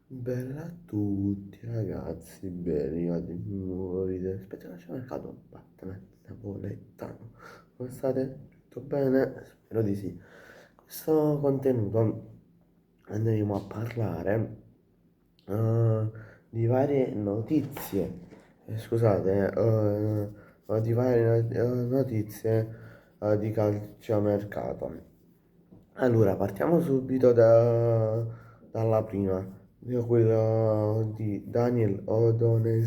Bella a tutti ragazzi, bene, io di nuovo video. Aspetta, c'è mercato Batman, napoletano. Come state? Tutto bene? Spero di sì. Questo contenuto andremo a parlare di varie notizie. Scusate, di varie notizie di calciomercato. Allora, partiamo subito dalla prima, quello di Daniel O'Donnell,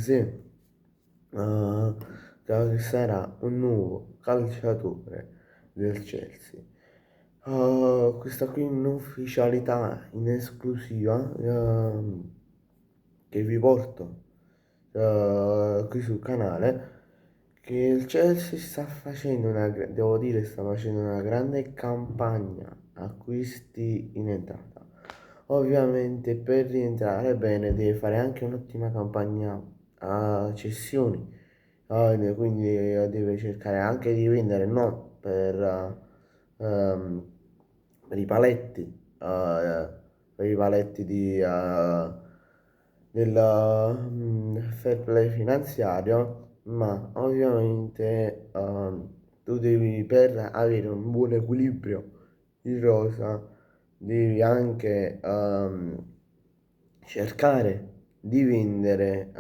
che sarà un nuovo calciatore del Chelsea. Questa qui è un'ufficialità in esclusiva che vi porto qui sul canale, che il Chelsea sta facendo devo dire, sta facendo una grande campagna acquisti in entrata. Ovviamente per rientrare bene deve fare anche un'ottima campagna a cessioni. Quindi deve cercare anche di vendere non per i paletti, per i paletti del fair play finanziario, ma ovviamente tu devi, per avere un buon equilibrio in rosa, devi anche cercare di vendere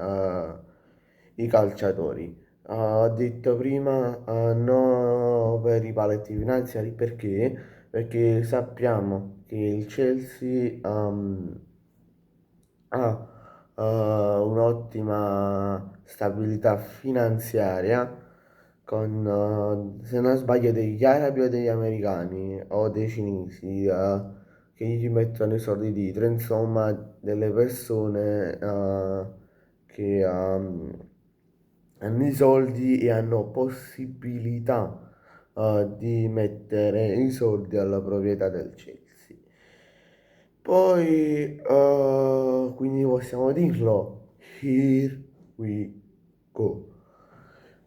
i calciatori. Ho detto prima no per i paletti finanziari perché sappiamo che il Chelsea ha un'ottima stabilità finanziaria con, se non sbaglio, degli arabi o degli americani o dei cinesi che gli mettono i soldi dietro, insomma, delle persone che hanno i soldi e hanno possibilità di mettere i soldi alla proprietà del Chelsea. Poi, quindi possiamo dirlo, here we go.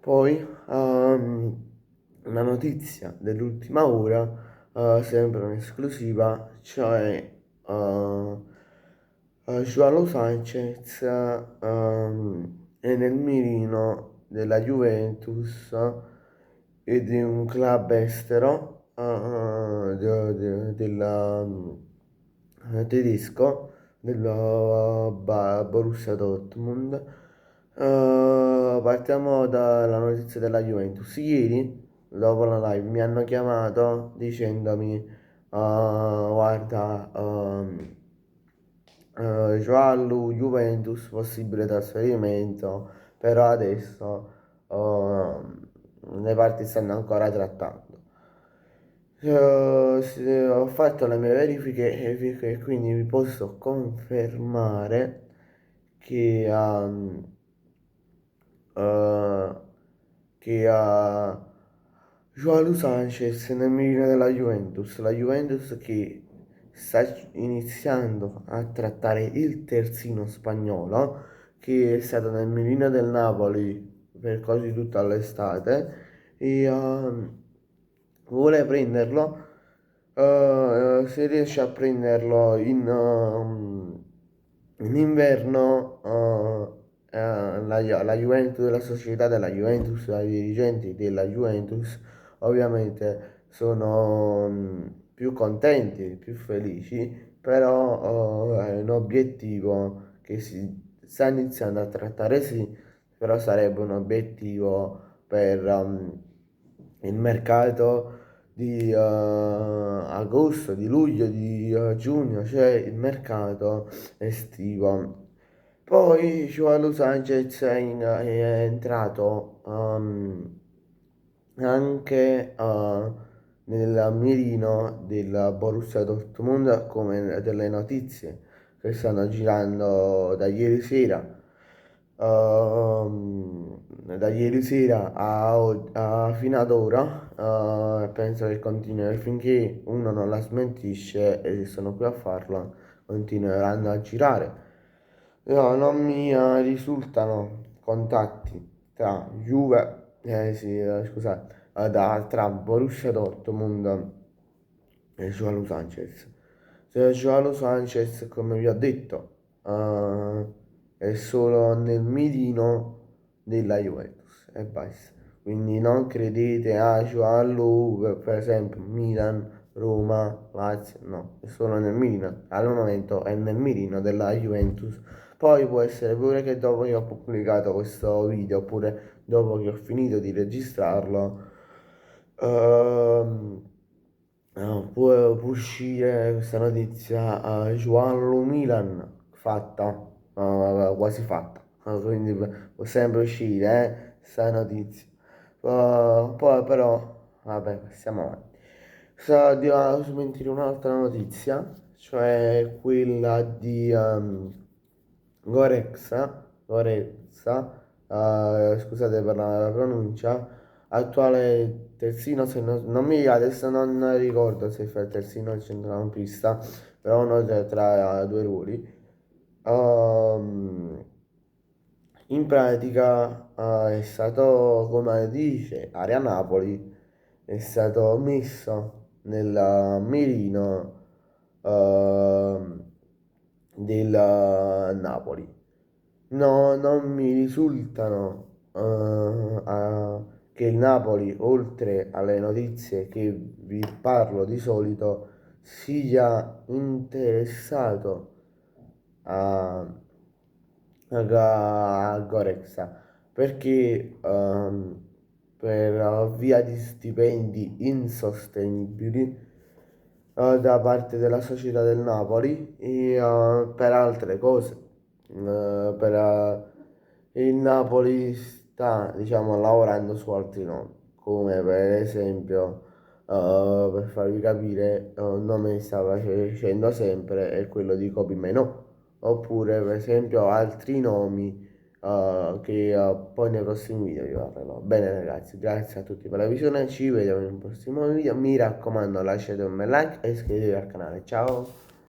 Poi, una notizia dell'ultima ora, sempre un'esclusiva, cioè Joao Sanchez è nel mirino della Juventus e di un club estero tedesco, della Borussia Dortmund. Partiamo dalla notizia della Juventus. Ieri, dopo la live, mi hanno chiamato dicendomi: guarda, Joao Juventus, possibile trasferimento, però adesso le parti stanno ancora trattando. Ho fatto le mie verifiche e quindi vi posso confermare che, eh, che Joao Sanchez nel mirino della Juventus, la Juventus che sta iniziando a trattare il terzino spagnolo che è stato nel mirino del Napoli per quasi tutta l'estate e vuole prenderlo, se riesce a prenderlo in inverno, la Juventus, la società della Juventus, i dirigenti della Juventus ovviamente sono più contenti, più felici, però è un obiettivo che si sta iniziando a trattare, sì, però sarebbe un obiettivo per il mercato di agosto, di luglio, di giugno, cioè il mercato estivo. Poi Joao Sanchez è entrato anche nel mirino del Borussia Dortmund come delle notizie che stanno girando da ieri sera. Da ieri sera fino ad ora, penso che continui finché uno non la smentisce e sono qui a farla, continueranno a girare. No, non mi risultano contatti tra Juve, sì, scusate, tra Borussia Dortmund e Joao Sanchez. Joao Sanchez, come vi ho detto, è solo nel mirino della Juventus e basta. Quindi non credete a Giallo, per esempio Milan, Roma, Lazio, no, è solo nel mirino, al momento è nel mirino della Juventus. Poi può essere pure che dopo che ho pubblicato questo video, oppure dopo che ho finito di registrarlo, ehm, può uscire questa notizia a Joao Milan fatta, quasi fatta. Quindi può sempre uscire questa notizia. Poi però, vabbè, passiamo avanti. Devo smentire un'altra notizia, cioè quella di Goretzka, scusate per la pronuncia, attuale terzino, se non mi adesso non ricordo se fa il terzino o il centrocampista, però uno tra due ruoli. Ehm, In pratica è stato, come dice Area Napoli, è stato messo nel mirino del Napoli. No, non mi risultano che il Napoli, oltre alle notizie che vi parlo di solito, sia interessato a, a Goretzka perché per via di stipendi insostenibili da parte della società del Napoli e per altre cose. Il Napoli sta, diciamo, lavorando su altri nomi, come per esempio, per farvi capire, un nome che sta facendo sempre è quello di Kobe Mainoo, oppure per esempio altri nomi che poi nei prossimi video vi parlerò. Bene ragazzi, grazie a tutti per la visione, ci vediamo in un prossimo video, mi raccomando lasciate un bel like e iscrivetevi al canale, ciao!